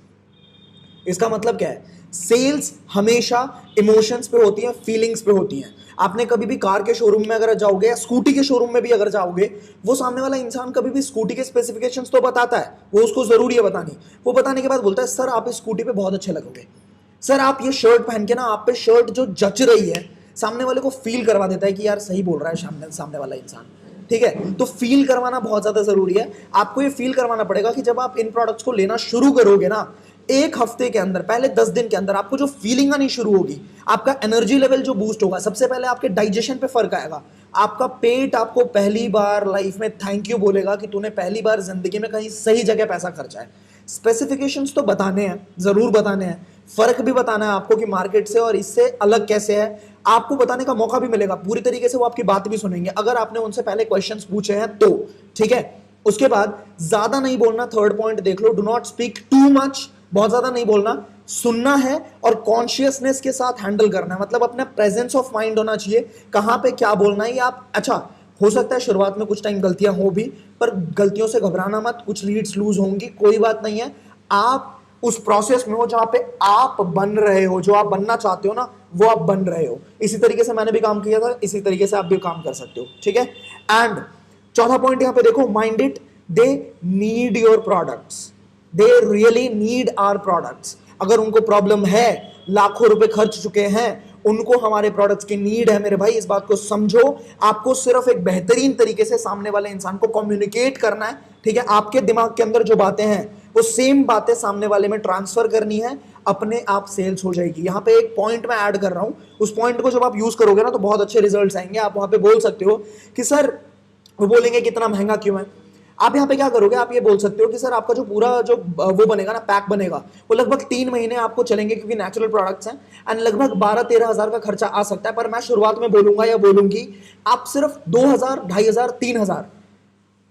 इसका मतलब क्या है, सेल्स हमेशा इमोशंस पे होती है, फीलिंग्स पे होती है। आपने कभी भी कार के शोरूम में अगर जाओगे या स्कूटी के शोरूम में भी अगर जाओगे, वो सामने वाला इंसान कभी भी स्कूटी के स्पेसिफिकेशंस तो बताता है, वो उसको जरूरी है बतानी। वो बताने के बाद बोलता है सर आप इस स्कूटी पे बहुत अच्छे लगोगे। सर आप ये शर्ट पहन के ना, आप पे शर्ट जो जच रही है, सामने वाले को फील करवा देता है कि यार सही बोल रहा है सामने वाला इंसान, ठीक है। तो फील करवाना बहुत ज्यादा जरूरी है। आपको ये फील करवाना पड़ेगा कि जब आप इन प्रोडक्ट्स को लेना शुरू करोगे ना, एक हफ्ते के अंदर, पहले 10 दिन के अंदर आपको जो फीलिंग आनी शुरू होगी, आपका एनर्जी लेवल जो बूस्ट होगा, सबसे पहले आपके डाइजेशन पे फर्क आएगा। आपका पेट आपको पहली बार लाइफ में थैंक यू बोलेगा कि तूने पहली बार जिंदगी में कहीं सही जगह पैसा खर्चा है। स्पेसिफिकेशंस तो बताने हैं, जरूर बताने हैं, फर्क भी बताना है आपको कि मार्केट से और इससे अलग कैसे है, आपको बताने का मौका भी मिलेगा। पूरी तरीके से वो आपकी बात भी सुनेंगे अगर आपने उनसे पहले क्वेश्चंस पूछे हैं तो, ठीक है। उसके बाद ज्यादा नहीं बोलना, थर्ड पॉइंट देख लो, do not speak too much, बहुत ज्यादा नहीं बोलना, सुनना है और कॉन्शियसनेस के साथ हैंडल करना है। मतलब अपना प्रेजेंस ऑफ माइंड होना चाहिए, कहां पे क्या बोलना है। आप, अच्छा हो सकता है शुरुआत में कुछ टाइम गलतियां हो भी, पर गलतियों से घबराना मत, कुछ लीड्स लूज होंगी, कोई बात नहीं है। आप उस प्रोसेस में हो जहां पे आप बन रहे हो, जो आप बनना चाहते हो ना, वो आप बन रहे हो। इसी तरीके से मैंने भी काम किया था, इसी तरीके से आप भी काम कर सकते हो, ठीक है। एंड चौथा पॉइंट यहां पे देखो, mind it, they need your products, they really need our products. अगर उनको प्रॉब्लम है, लाखों रुपए खर्च चुके हैं, उनको हमारे प्रोडक्ट्स की नीड है मेरे भाई, इस बात को समझो। आपको सिर्फ एक बेहतरीन तरीके से सामने वाले इंसान को कम्युनिकेट करना है, ठीक है। आपके दिमाग के अंदर जो बातें हैं वो सेम बातें सामने वाले में ट्रांसफर करनी है, अपने आप सेल्स हो जाएगी। यहां पे एक पॉइंट मैं ऐड कर रहा हूं, उस पॉइंट को जब आप यूज करोगे ना तो बहुत अच्छे रिजल्ट्स आएंगे। आप वहां पे बोल सकते हो कि सर, वो बोलेंगे कितना महंगा क्यों है, आप यहाँ पे क्या करोगे, आप ये बोल सकते हो कि सर आपका जो पूरा जो वो बनेगा ना, पैक बनेगा, वो लगभग 3 महीने आपको चलेंगे क्योंकि नेचुरल प्रोडक्ट्स हैं, एंड लगभग 12-13 हजार का खर्चा आ सकता है। पर मैं शुरुआत में बोलूंगा या बोलूंगी, आप सिर्फ 2,000, 2,500, 3,000,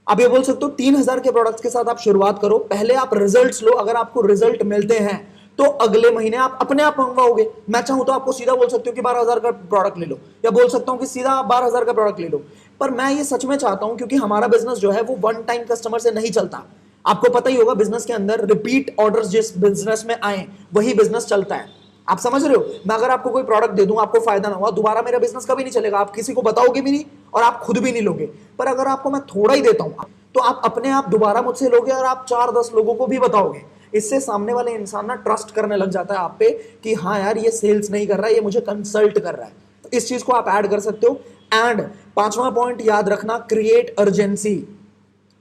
आप ये बोल सकते हो 3,000 के प्रोडक्ट्स के साथ आप शुरुआत करो। पहले आप रिजल्ट्स लो, अगर आपको रिजल्ट मिलते हैं तो अगले महीने आप अपने आप मंगवाओगे। मैं चाहूं तो आपको सीधा बोल सकते हो कि 12,000 का प्रोडक्ट ले लो, या बोल सकता हूं कि सीधा आप 12,000 का प्रोडक्ट ले लो। पर मैं ये सच में चाहता हूं, क्योंकि हमारा बिजनेस जो है वो वन टाइम कस्टमर से नहीं चलता। आपको पता ही होगा बिजनेस के अंदर रिपीट ऑर्डर्स जिस बिजनेस में आए वही बिजनेस चलता है। आप समझ रहे हो, मैं अगर आपको कोई प्रोडक्ट दे दूं, आपको फायदा ना हुआ, दोबारा मेरा बिजनेस कभी नहीं चलेगा, आप किसी को बताओगे भी नहीं और आप खुद भी नहीं लोगे। पर अगर आपको मैं थोड़ा ही देता हूं तो आप अपने आप दोबारा मुझसे लोगे और आप 4-10 लोगों को भी बताओगे। इससे सामने वाले इंसान ना ट्रस्ट करने लग जाता है आप पे कि हाँ यार, ये सेल्स नहीं कर रहा है, ये मुझे कंसल्ट कर रहा है। तो इस चीज को आप ऐड कर सकते हो। एंड 5वां पॉइंट याद रखना, क्रिएट अर्जेंसी।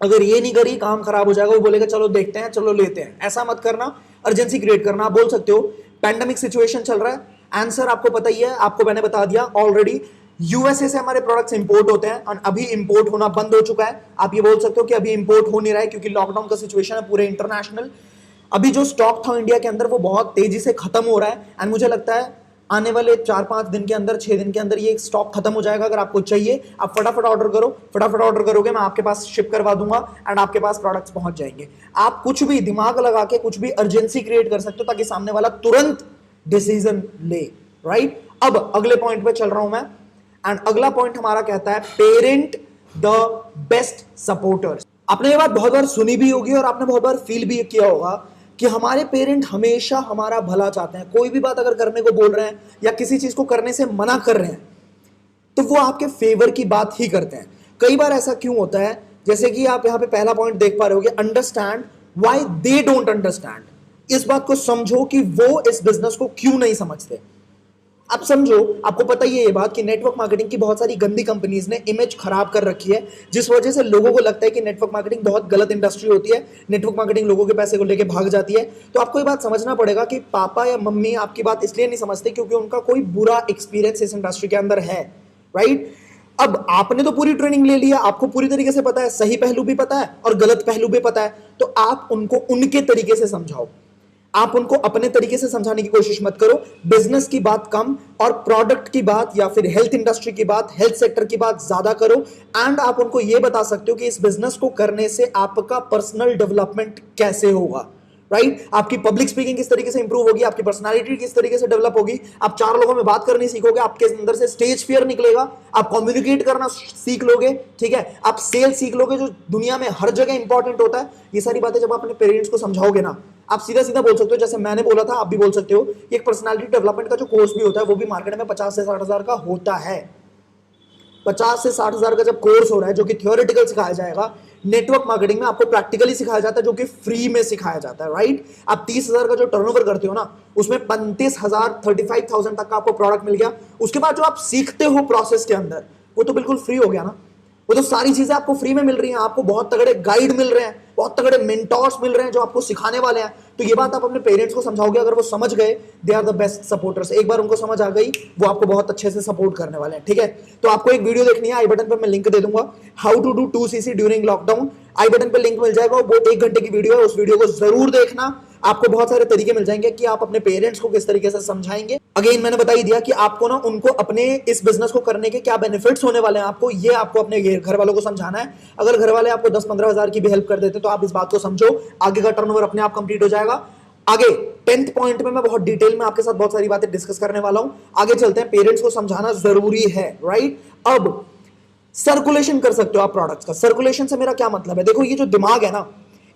अगर ये नहीं करी, काम खराब हो जाएगा, वो बोलेगा चलो देखते हैं, चलो लेते हैं, ऐसा मत करना। अर्जेंसी क्रिएट करना। आप बोल सकते हो पैंडेमिक सिचुएशन चल रहा है, आंसर आपको पता ही है, आपको मैंने बता दिया ऑलरेडी। यूएसए से हमारे प्रोडक्ट्स इंपोर्ट होते हैं और अभी इंपोर्ट होना बंद हो चुका है। आप ये बोल सकते हो कि अभी इंपोर्ट हो नहीं रहा है क्योंकि लॉकडाउन का सिचुएशन है पूरे इंटरनेशनल। अभी जो स्टॉक था इंडिया के अंदर वो बहुत तेजी से खत्म हो रहा है, एंड मुझे लगता है आने वाले 4-5 दिन के अंदर, 6 दिन के अंदर ये स्टॉक खत्म हो जाएगा। अगर आपको चाहिए आप फटाफट ऑर्डर करो, फटाफट ऑर्डर करोगे, मैं आपके पास शिप करवा दूंगा एंड आपके पास प्रोडक्ट्स पहुंच जाएंगे। आप कुछ भी दिमाग लगा के कुछ भी अर्जेंसी क्रिएट कर सकते हो ताकि सामने वाला तुरंत डिसीजन ले, राइट। अब अगले पॉइंट पे चल रहा हूं मैं, एंड अगला पॉइंट हमारा कहता है पेरेंट द बेस्ट सपोर्टर्स। आपने ये बात बहुत बार सुनी भी होगी और आपने बहुत बार फील भी किया होगा कि हमारे पेरेंट हमेशा हमारा भला चाहते हैं। कोई भी बात अगर करने को बोल रहे हैं या किसी चीज को करने से मना कर रहे हैं तो वो आपके फेवर की बात ही करते हैं। कई बार ऐसा क्यों होता है, जैसे कि आप यहां पे पहला पॉइंट देख पा रहे होगे, understand why they don't understand. इस बात को समझो कि वो इस बिजनेस को क्यों नहीं समझते। आप समझो, आपको पता ही है ये बात कि नेटवर्क मार्केटिंग की बहुत सारी गंदी कंपनीज ने इमेज खराब कर रखी है, जिस वजह से लोगों को लगता है कि नेटवर्क मार्केटिंग बहुत गलत इंडस्ट्री होती है, नेटवर्क मार्केटिंग लोगों के पैसे को लेकर भाग जाती है। तो आपको ये बात समझना पड़ेगा कि पापा या मम्मी आपकी बात इसलिए नहीं समझते क्योंकि उनका कोई बुरा एक्सपीरियंस इस इंडस्ट्री के अंदर है, राइट। अब आपने तो पूरी ट्रेनिंग ले लिया, आपको पूरी तरीके से पता है, सही पहलू भी पता है और गलत पहलू भी पता है, तो आप उनको उनके तरीके से समझाओ। आप उनको अपने तरीके से समझाने की कोशिश मत करो। बिजनेस की बात कम और प्रोडक्ट की बात या फिर हेल्थ इंडस्ट्री की बात, हेल्थ सेक्टर की बात ज्यादा करो। एंड आप उनको यह बता सकते हो कि इस बिजनेस को करने से आपका पर्सनल डेवलपमेंट कैसे होगा, राइट। आपकी पब्लिक स्पीकिंग किस तरीके से इंप्रूव होगी, आपकी पर्सनालिटी किस तरीके से डेवलप होगी, आप 4 लोगों में बात करनी सीखोगे, आपके अंदर से स्टेज फियर निकलेगा, आप कम्युनिकेट करना सीख लोगे, ठीक है, आप सेल सीख लोगे जो दुनिया में हर जगह इंपॉर्टेंट होता है। ये सारी बातें जब आप अपने पेरेंट्स को समझाओगे ना, आप सीधा सीधा बोल सकते हो, जैसे मैंने बोला था आप भी बोल सकते हो। एक पर्सनालिटी डेवलपमेंट का जो कोर्स भी होता है वो भी मार्केट में 50 से 60 हजार का होता है। 50 से 60 हजार का जब कोर्स हो रहा है जो कि थियोरेटिकल सिखाया जाएगा, नेटवर्क मार्केटिंग में आपको प्रैक्टिकली सिखाया जाता है, जो कि फ्री में सिखाया जाता है, राइट। आप 30,000 का जो टर्नओवर करते हो ना, उसमें 35,000 35,000 तक का आपको प्रोडक्ट मिल गया। उसके बाद जो आप सीखते हो प्रोसेस के अंदर, वो तो बिल्कुल फ्री हो गया ना। वो तो सारी चीजें आपको फ्री में मिल रही हैं, आपको बहुत तगड़े गाइड मिल रहे हैं, बहुत तगड़े मेंटोर्स मिल रहे हैं जो आपको सिखाने वाले हैं। तो ये बात आप अपने पेरेंट्स को समझाओगे, अगर वो समझ गए, they are the best supporters. एक बार उनको समझ आ गई, वो आपको बहुत अच्छे से सपोर्ट करने वाले हैं, ठीक है। तो आपको एक वीडियो देखनी है, आई बटन पर मैं लिंक दे दूंगा, how to do 2cc during lockdown. I button पर लिंक मिल जाएगा, वो 1 घंटे की वीडियो है, उस वीडियो को जरूर देखना। आपको बहुत सारे तरीके मिल जाएंगे कि आप अपने पेरेंट्स को किस तरीके से समझाएंगे। अगेन मैंने बता ही दिया कि आपको ना उनको अपने इस बिजनेस को करने के क्या बेनिफिट्स होने वाले हैं, आपको ये आपको अपने घर वालों को समझाना है। अगर घर वाले आपको 10-15 हजार की भी हेल्प कर देते तो आप इस बात को समझो, आगे का टर्नओवर अपने आप कंप्लीट हो जाएगा। आगे 10th पॉइंट में मैं बहुत डिटेल में आपके साथ बहुत सारी बातें डिस्कस करने वाला हूं। आगे चलते हैं, पेरेंट्स को समझाना जरूरी है, राइट। अब सर्कुलेशन कर सकते हो आप प्रोडक्ट्स का। सर्कुलेशन से मेरा क्या मतलब है, देखो ये जो दिमाग है ना,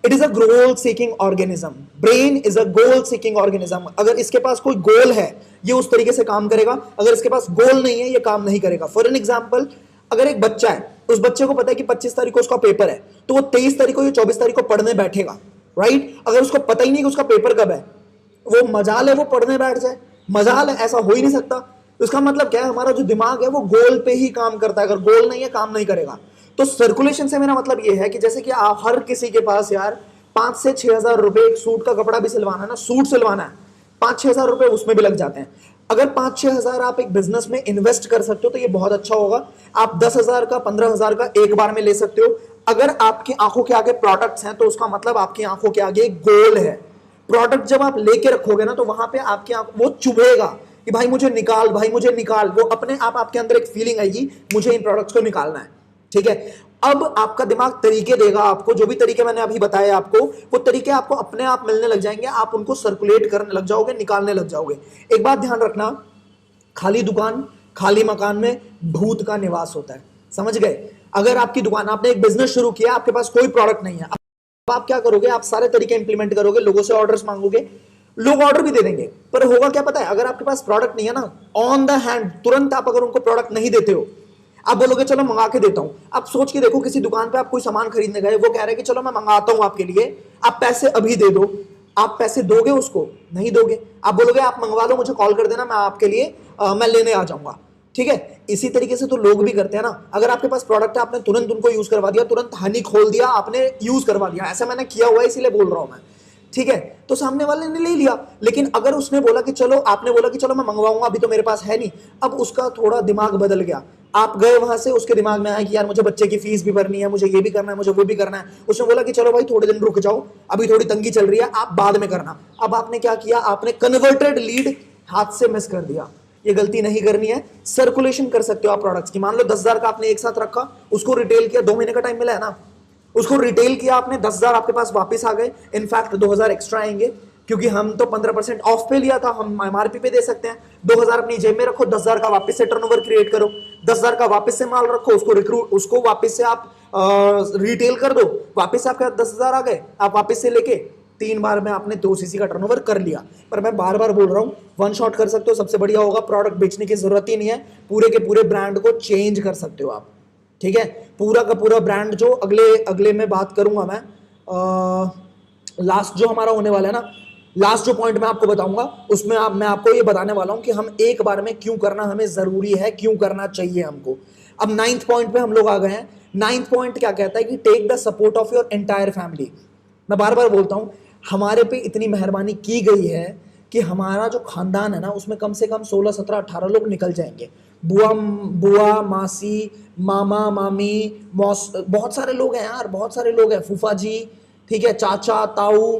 it is a goal seeking organism. Brain is a goal seeking organism. अगर इसके पास कोई गोल है, ये उस तरीके से काम करेगा, अगर इसके पास गोल नहीं है, ये काम नहीं करेगा। फॉर एन एग्जाम्पल, अगर एक बच्चा है, उस बच्चे को पता है कि 25 तारीख को उसका पेपर है, तो वो 23 तारीख को या 24 तारीख को पढ़ने बैठेगा, राइट। अगर उसको पता ही नहीं कि उसका पेपर कब है, वो मजाल है वो पढ़ने बैठ जाए, मजाल है, ऐसा हो ही नहीं सकता। उसका मतलब क्या है, हमारा जो दिमाग है वो गोल पे ही काम करता है, अगर गोल नहीं है काम नहीं करेगा। तो सर्कुलेशन से मेरा मतलब ये है कि जैसे कि आप हर किसी के पास यार 5 से 6 हजार रुपए, एक सूट का कपड़ा भी सिलवाना है ना, सूट सिलवाना है, 5-6 हजार रुपए उसमें भी लग जाते हैं। अगर 5-6 हजार आप एक बिजनेस में इन्वेस्ट कर सकते हो तो ये बहुत अच्छा होगा। आप 10,000 का 15,000 का एक बार में ले सकते हो। अगर आपकी आंखों के आगे प्रोडक्ट्स हैं तो उसका मतलब आपकी आंखों के आगे एक गोल है। प्रोडक्ट जब आप लेके रखोगे ना, तो वहां पे आपकी आंख वो चुभेगा कि भाई मुझे निकाल, भाई मुझे निकाल। वो अपने आप आपके अंदर एक फीलिंग आएगी, मुझे इन प्रोडक्ट्स को निकालना है, ठीक है। अब आपका दिमाग तरीके देगा आपको, जो भी तरीके मैंने अभी बताए आपको, वो तरीके आपको अपने आप मिलने लग जाएंगे, आप उनको सर्कुलेट करने लग जाओगे, निकालने लग जाओगे। एक बात ध्यान रखना, खाली दुकान, खाली मकान में भूत का निवास होता है, समझ गए। अगर आपकी दुकान, आपने एक बिजनेस शुरू किया, आपके पास कोई प्रोडक्ट नहीं है, अब आप क्या करोगे, आप सारे तरीके इंप्लीमेंट करोगे, लोगों से ऑर्डर्स मांगोगे, लोग ऑर्डर भी दे देंगे, पर होगा क्या पता है, अगर आपके पास प्रोडक्ट नहीं है ना, ऑन द हैंड तुरंत आप अगर उनको प्रोडक्ट नहीं देते हो, आप बोलोगे चलो मंगा के देता हूं। आप सोच के देखो, किसी दुकान पे आप कोई सामान खरीदने गए, वो कह रहे हैं कि चलो मैं मंगाता हूं आपके लिए, आप पैसे अभी दे दो, आप पैसे दोगे उसको? नहीं दोगे। आप बोलोगे आप मंगवा लो, मुझे कॉल कर देना, मैं आपके लिए मैं लेने आ जाऊंगा, ठीक है। इसी तरीके से तो लोग भी करते हैं ना। अगर आपके पास प्रोडक्ट है, आपने तुरंत उनको यूज करवा दिया, तुरंत हनी खोल दिया, आपने यूज करवा दिया, ऐसा मैंने किया हुआ है इसीलिए बोल रहा हूं मैं, ठीक है। तो सामने वाले ने ले लिया, लेकिन अगर उसने बोला कि चलो, आपने बोला कि चलो मैं मंगवाऊंगा, अभी तो मेरे पास है नहीं, अब उसका थोड़ा दिमाग बदल गया। आप गए वहां से, उसके दिमाग में आया कि यार मुझे बच्चे की फीस भी भरनी है, मुझे ये भी करना है, मुझे वो भी करना है। उसने बोला कि चलो भाई थोड़े दिन रुक जाओ, अभी थोड़ी तंगी चल रही है, आप बाद में करना। अब आपने क्या किया, आपने कन्वर्टेड लीड हाथ से मिस कर दिया। ये गलती नहीं करनी है। सर्कुलेशन कर सकते हो आप प्रोडक्ट्स की। मान लो 10,000 का आपने एक साथ रखा, उसको रिटेल किया, 2 महीने का टाइम मिला है ना, उसको रिटेल किया आपने, 10,000 आपके पास वापस आ गए, इनफैक्ट 2,000 एक्स्ट्रा आएंगे, क्योंकि हम तो 15% ऑफ पे लिया था, हम एमआरपी पे दे सकते हैं। 2,000 अपनी जेब में रखो, 10,000 का वापस से टर्नओवर क्रिएट करो, 10,000 का वापस से माल रखो, उसको वापस से आप रिटेल कर दो, वापस से आपके 10,000 आ गए, आप वापस से लेके 3 बार में आपने 2cc का टर्नओवर कर लिया। पर मैं बार बार बोल रहा हूं, वन शॉट कर सकते हो, सबसे बढ़िया होगा। प्रोडक्ट बेचने की जरूरत ही नहीं है, पूरे के पूरे ब्रांड को चेंज कर सकते हो आप, ठीक है। पूरा का पूरा ब्रांड जो अगले में बात करूंगा मैं, लास्ट जो हमारा होने वाला है ना, लास्ट जो पॉइंट मैं आपको बताऊंगा, उसमें मैं आपको ये बताने वाला हूं कि हम एक बार में क्यों करना हमें जरूरी है, क्यों करना चाहिए हमको। अब 9th पॉइंट पे हम लोग आ गए हैं। 9th पॉइंट क्या कहता है कि take the support of your entire family. मैं बार बार बोलता हूं, हमारे पे इतनी मेहरबानी की गई है कि हमारा जो खानदान है ना, उसमें कम से कम 16, 17, 18 लोग निकल जाएंगे। बुआ, मासी, मामा, मामी, मौस, बहुत सारे लोग हैं यार, बहुत सारे लोग हैं, फूफा जी, ठीक है, चाचा, ताऊ।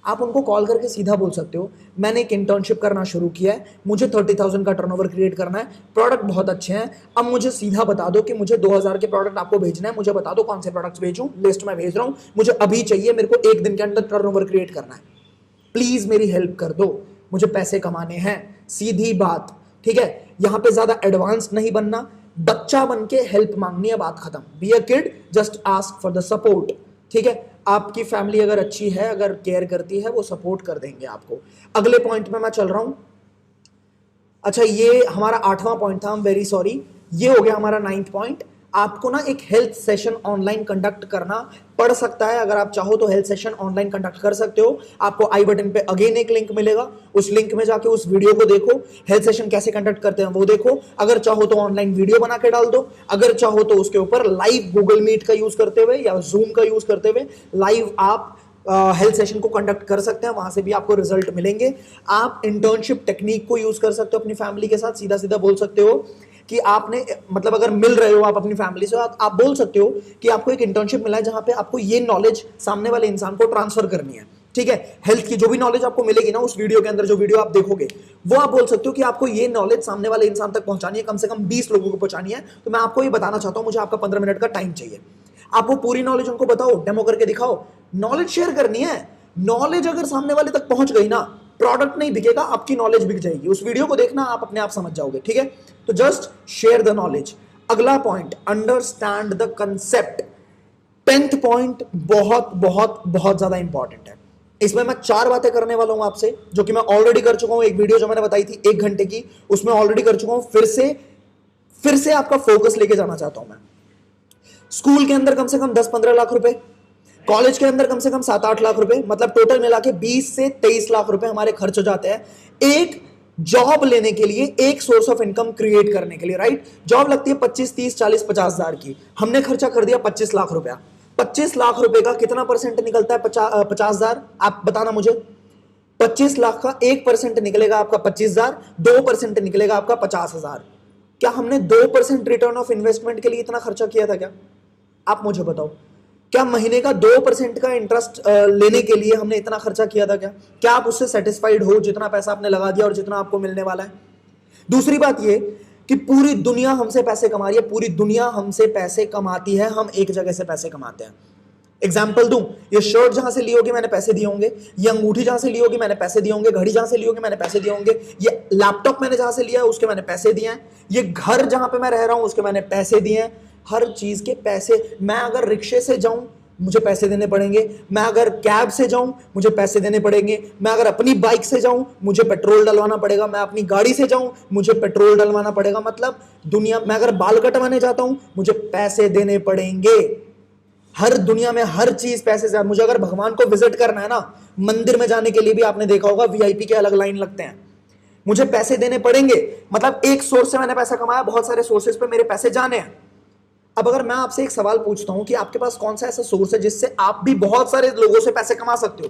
आप उनको कॉल करके सीधा बोल सकते हो, मैंने एक इंटर्नशिप करना शुरू किया है, मुझे 30,000 का टर्नओवर क्रिएट करना है, प्रोडक्ट बहुत अच्छे हैं, अब मुझे सीधा बता दो कि मुझे 2,000 के प्रोडक्ट आपको भेजना है, मुझे बता दो कौन से प्रोडक्ट्स भेजूं, लिस्ट में भेज रहा हूं, मुझे अभी चाहिए, मेरे को 1 दिन के अंदर टर्नओवर क्रिएट करना है, प्लीज मेरी हेल्प कर दो, मुझे पैसे कमाने हैं। सीधी बात, ठीक है। यहां पे ज्यादा एडवांस नहीं बनना, बच्चा बन के हेल्प मांगनी है, बात खत्म। Be a kid, just ask for the support, ठीक है। आपकी फैमिली अगर अच्छी है, अगर केयर करती है, वो सपोर्ट कर देंगे आपको। अगले पॉइंट में मैं चल रहा हूं। अच्छा, ये हमारा 8वां पॉइंट था, वेरी सॉरी, ये हो गया हमारा 9th पॉइंट। आपको ना एक हेल्थ सेशन ऑनलाइन कंडक्ट करना पड़ सकता है। अगर आप चाहो तो हेल्थ सेशन ऑनलाइन कंडक्ट कर सकते हो। आपको आई बटन पे अगेन एक लिंक मिलेगा, उस लिंक में जाके उस वीडियो को देखो, हेल्थ सेशन कैसे कंडक्ट करते हैं वो देखो। अगर चाहो तो ऑनलाइन वीडियो बना के डाल दो, अगर चाहो तो उसके ऊपर लाइव गूगल मीट का यूज करते हुए या जूम का यूज करते हुए लाइव आप हेल्थ सेशन को कंडक्ट कर सकते हैं, वहां से भी आपको रिजल्ट मिलेंगे। आप इंटर्नशिप टेक्निक को यूज कर सकते हो अपनी फैमिली के साथ। सीधा सीधा बोल सकते हो कि आपने मतलब अगर मिल रहे हो आप अपनी फैमिली से, आप बोल सकते हो कि आपको एक इंटर्नशिप मिला है जहां पे आपको ये नॉलेज सामने वाले इंसान को ट्रांसफर करनी है। ठीक है, हेल्थ की जो भी नॉलेज आपको मिलेगी ना उस वीडियो के अंदर, जो वीडियो आप देखोगे, वो आप बोल सकते हो कि आपको ये नॉलेज सामने वाले इंसान तक पहुंचानी है, कम से कम 20 लोगों को पहुंचानी है। तो मैं आपको ये बताना चाहता हूं, मुझे आपका 15 मिनट का टाइम चाहिए। आप वो पूरी नॉलेज उनको बताओ, डेमो करके दिखाओ। नॉलेज शेयर करनी है। नॉलेज अगर सामने वाले तक पहुंच गई ना, प्रोडक्ट नहीं बिकेगा, आपकी नॉलेज बिक जाएगी। उस वीडियो को देखना, आप अपने आप समझ जाओगे। ठीक है, तो जस्ट शेयर द नॉलेज। अगला point, understand the concept. 10th point बहुत बहुत बहुत ज्यादा इंपॉर्टेंट है। इसमें मैं 4 बातें करने वाला हूं आपसे, जो कि मैं ऑलरेडी कर चुका हूं। एक वीडियो जो मैंने बताई थी 1 घंटे की, उसमें ऑलरेडी कर चुका हूं। फिर से आपका फोकस लेके जाना चाहता हूं मैं। स्कूल के अंदर कम से कम 10-15 लाख रुपए, कॉलेज के अंदर कम से कम 7-8 लाख रुपए, मतलब टोटल मिला के 20 से 23 लाख रुपए हमारे खर्च हो जाते हैं एक जॉब लेने के लिए, एक सोर्स ऑफ इनकम क्रिएट करने के लिए। राइट, जॉब लगती है 25, 30, 40, 50 हजार की, हमने खर्चा कर दिया 25 लाख रुपया। 25 लाख रुपए का कितना परसेंट निकलता है? 50 हजार। आप बताना मुझे, 25 लाख का 1% निकलेगा आपका 25,000, 2% निकलेगा आपका 50,000। क्या हमने 2% रिटर्न ऑफ इन्वेस्टमेंट के लिए इतना खर्चा किया था क्या? आप मुझे बताओ, क्या महीने का 2% का इंटरेस्ट लेने के लिए हमने इतना खर्चा किया था क्या? क्या आप उससे सेटिस्फाइड हो जितना पैसा आपने लगा दिया और जितना आपको मिलने वाला है? दूसरी बात ये कि पूरी दुनिया हमसे पैसे कमा रही है, पूरी दुनिया हमसे पैसे कमाती है, हम एक जगह से पैसे कमाते हैं। एग्जाम्पल दूं, ये शर्ट जहां से ली होगी मैंने पैसे दिए होंगे, ये अंगूठी जहां से ली होगी मैंने पैसे दिए होंगे, घड़ी जहां से ली होगी मैंने पैसे दिए होंगे, ये लैपटॉप मैंने जहां से लिया है उसके मैंने पैसे दिए हैं, ये घर जहां पे मैं रह रहा हूं उसके मैंने पैसे दिए हैं। हर चीज के पैसे। मैं अगर रिक्शे से जाऊं मुझे पैसे देने पड़ेंगे, मैं अगर कैब से जाऊं मुझे पैसे देने पड़ेंगे, मैं अगर अपनी बाइक से जाऊं मुझे पेट्रोल डलवाना पड़ेगा, मैं अपनी गाड़ी से जाऊं मुझे पेट्रोल डलवाना पड़ेगा। मतलब दुनिया, मैं अगर बाल कटवाने जाता हूं मुझे पैसे देने पड़ेंगे। हर दुनिया में हर चीज पैसे से। मुझे अगर भगवान को विजिट करना है ना, मंदिर में जाने के लिए भी आपने देखा होगा वीआईपी के अलग लाइन लगते हैं, मुझे पैसे देने पड़ेंगे। मतलब एक सोर्स से मैंने पैसा कमाया, बहुत सारे सोर्सेस पे मेरे पैसे जाने हैं। अब अगर मैं आपसे एक सवाल पूछता हूं कि आपके पास कौन सा ऐसा सोर्स है जिससे आप भी बहुत सारे लोगों से पैसे कमा सकते हो,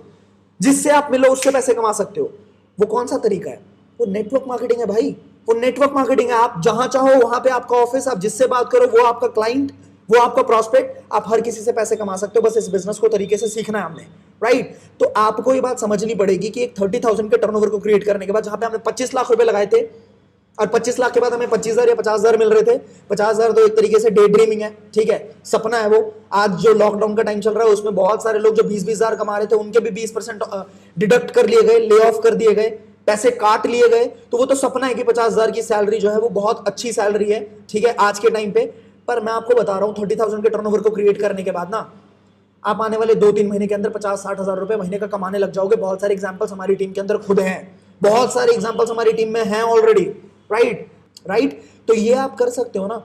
जिससे आप मिलो उससे पैसे कमा सकते हो, वो कौन सा तरीका है? वो नेटवर्क मार्केटिंग है भाई, वो नेटवर्क मार्केटिंग है। आप जहां चाहो वहां पे आपका ऑफिस, आप जिससे बात करो वो आपका क्लाइंट, वो आपका प्रॉस्पेक्ट, आप हर किसी से पैसे कमा सकते हो। बस इस बिजनेस को तरीके से सीखना है हमने। राइट, तो आपको ये बात समझनी पड़ेगी कि एक 30,000 के टर्नओवर को क्रिएट करने के बाद, जहां पे हमने 25 लाख रुपए लगाए थे और 25 लाख के बाद हमें 25,000 या 50,000 मिल रहे थे। 50,000 तो एक तरीके से डे ड्रीमिंग है, ठीक है, सपना है वो। आज जो लॉकडाउन का टाइम चल रहा है उसमें बहुत सारे लोग जो 20,000 कमा रहे थे उनके भी 20% डिडक्ट कर लिए गए, ले ऑफ कर दिए गए, पैसे काट लिए गए। तो वो तो सपना है कि 50,000 की सैलरी जो है वो बहुत अच्छी सैलरी है, ठीक है, आज के टाइम पे। पर मैं आपको बता रहा हूं 30,000 के टर्नओवर को क्रिएट करने के बाद ना, आप आने वाले 2-3 महीने के अंदर 50-60 हजार रुपए महीने का कमाने लग जाओगे। बहुत सारे एग्जांपल्स हमारी टीम के अंदर खुद हैं, बहुत सारे एग्जांपल्स हमारी टीम में हैं ऑलरेडी। राइट, तो ये आप कर सकते हो ना।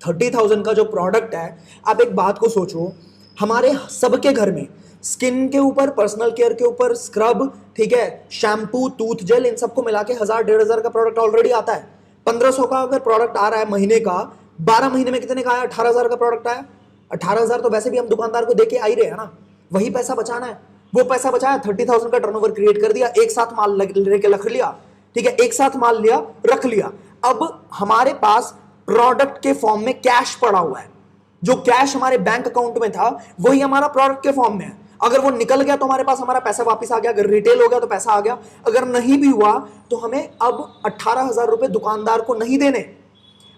30,000 का जो प्रोडक्ट है, आप एक बात को सोचो, हमारे सबके घर में स्किन के ऊपर, पर्सनल केयर के ऊपर, स्क्रब, ठीक है, शैम्पू, टूथ जेल, इन सबको मिला के 1,000-1,500 का प्रोडक्ट ऑलरेडी आता है। 1,500 का अगर प्रोडक्ट आ रहा है महीने का, 12 महीने में कितने का आया? 18,000 का प्रोडक्ट आया। 18,000 तो वैसे भी हम दुकानदार को देके आ ही रहे हैं ना, वही पैसा बचाना है। वो पैसा बचाया, 30,000 का टर्नओवर क्रिएट कर दिया, एक साथ माल लेके रख लिया, ठीक है, एक साथ माल लिया, रख लिया। अब हमारे पास प्रोडक्ट के फॉर्म में कैश पड़ा हुआ है। जो कैश हमारे बैंक अकाउंट में था वही हमारा प्रोडक्ट के फॉर्म में है। अगर वो निकल गया तो हमारे पास हमारा पैसा वापस आ गया, अगर रिटेल हो गया तो पैसा आ गया, अगर नहीं भी हुआ तो हमें अब 18,000 रुपए दुकानदार को नहीं देने,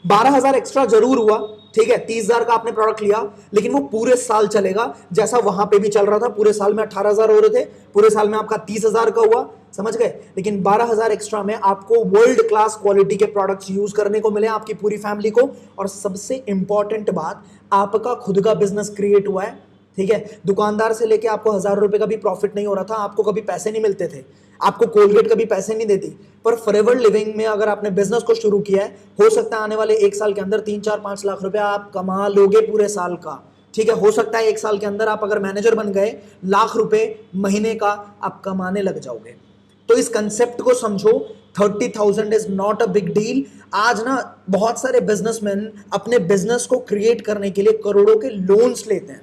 12,000 एक्स्ट्रा जरूर हुआ, ठीक है, 30,000 का आपने प्रोडक्ट लिया, लेकिन वो पूरे साल चलेगा जैसा वहां पे भी चल रहा था। पूरे साल में 18,000 हो रहे थे, पूरे साल में आपका 30,000 का हुआ, समझ गए। लेकिन 12,000 एक्स्ट्रा में आपको वर्ल्ड क्लास क्वालिटी के प्रोडक्ट्स यूज करने को मिले, आपकी पूरी फैमिली को। और सबसे इंपॉर्टेंट बात, आपका खुद का बिजनेस क्रिएट हुआ है, ठीक है। दुकानदार से लेके आपको 1,000 रुपए का भी प्रॉफिट नहीं हो रहा था, आपको कभी पैसे नहीं मिलते थे। आपको कोलगेट कभी पैसे नहीं देती, पर फॉरएवर लिविंग में अगर आपने बिजनेस को शुरू किया है, हो सकता है आने वाले 1 साल के अंदर 3-4-5 लाख रुपया आप कमा लोगे पूरे साल का। ठीक है, हो सकता है 1 साल के अंदर आप अगर मैनेजर बन गए, लाख रुपए महीने का आप कमाने लग जाओगे। तो इस कंसेप्ट को समझो, 30,000 is not a big deal. आज ना बहुत सारे बिजनेसमैन अपने बिजनेस को क्रिएट करने के लिए करोड़ों के लोन्स लेते हैं।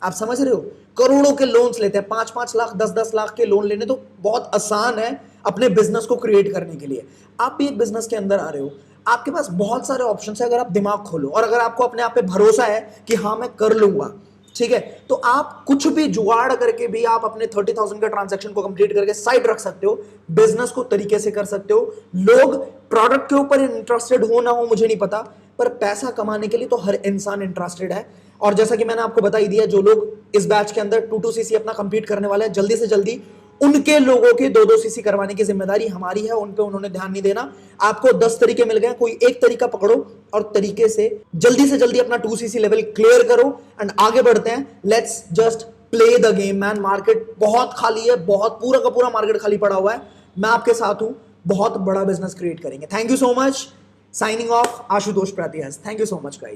आप समझ रहे हो, करोड़ों के लोन्स लेते हैं, 5-5 लाख 10-10 लाख के लोन लेने तो बहुत आसान है अपने बिजनेस को क्रिएट करने के लिए। आप भी एक बिजनेस के अंदर आ रहे हो, आपके पास बहुत सारे ऑप्शंस है अगर आप दिमाग खोलो और अगर आपको अपने आप पे भरोसा है कि हाँ मैं कर लूंगा, ठीक है, तो आप कुछ भी जुगाड़ करके भी आप अपने 30,000 का ट्रांजैक्शन को कंप्लीट करके साइड रख सकते हो, बिजनेस को तरीके से कर सकते हो। लोग प्रोडक्ट के ऊपर इंटरेस्टेड हो ना हो मुझे नहीं पता, पर पैसा कमाने के लिए तो हर इंसान इंटरेस्टेड है। और जैसा कि मैंने आपको बता ही दिया, जो लोग इस बैच के अंदर 22 सीसी अपना कंप्लीट करने वाले हैं, जल्दी से जल्दी उनके लोगों के 2-2 सीसी करवाने की जिम्मेदारी हमारी है, उन पे उन्होंने ध्यान नहीं देना। आपको 10 तरीके मिल गए, कोई एक तरीका पकड़ो और तरीके से जल्दी अपना 2 सीसी लेवल क्लियर करो एंड आगे बढ़ते हैं। Let's just play the game man. Market बहुत खाली है, बहुत पूरा का पूरा मार्केट खाली पड़ा हुआ है, मैं आपके साथ हूं, बहुत बड़ा बिजनेस क्रिएट करेंगे। Thank you so much. Signing off, Ashutosh Pratihas. Thank you so much guys.